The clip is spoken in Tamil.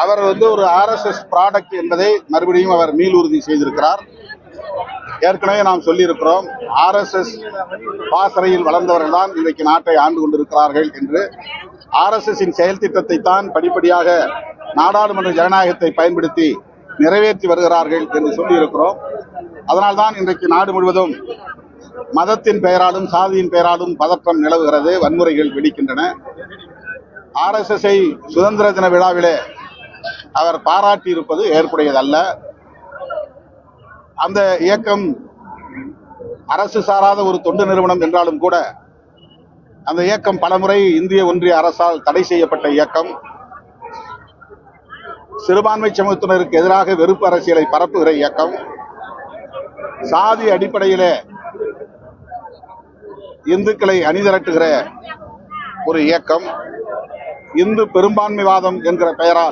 அவர் ஒரு ஆர்எஸ்எஸ் ப்ராடக்ட் என்பதை மறுபடியும் அவர் மீளுறுதி செய்திருக்கிறார். ஏற்கனவே நாம் சொல்லியிருக்கிறோம், ஆர்எஸ்எஸ் பாசறையில் வளர்ந்தவர்கள் தான் இன்றைக்கு நாட்டை ஆண்டு கொண்டிருக்கிறார்கள் என்று. ஆர்எஸ்எஸ்ஸின் செயல் திட்டத்தை தான் படிப்படியாக நாடாளுமன்ற ஜனநாயகத்தை பயன்படுத்தி நிறைவேற்றி வருகிறார்கள் என்று சொல்லியிருக்கிறோம். அதனால்தான் இன்றைக்கு நாடு முழுவதும் மதத்தின் பெயராலும் சாதியின் பெயராலும் பதற்றம் நிலவுகிறது, வன்முறைகள் வெடிக்கின்றன. ஆர்எஸ்எஸ்ஐ சுதந்திர தின விழாவிலே அவர் பாராட்டி இருப்பது ஏற்புடையதல்ல. அந்த இயக்கம் அரசு சாராத ஒரு தொண்டு நிறுவனம் என்றாலும் கூட அந்த இயக்கம் பலமுறை இந்திய ஒன்றிய அரசால் தடை செய்யப்பட்ட இயக்கம். சிறுபான்மை சமூகத்தினருக்கு எதிராக வெறுப்பு அரசியலை பரப்புகிற இயக்கம். சாதி அடிப்படையிலே இந்துக்களை அணிதிரட்டுகிற ஒரு இயக்கம். இந்து பெரும்பான்மைவாதம் என்கிற பெயரால்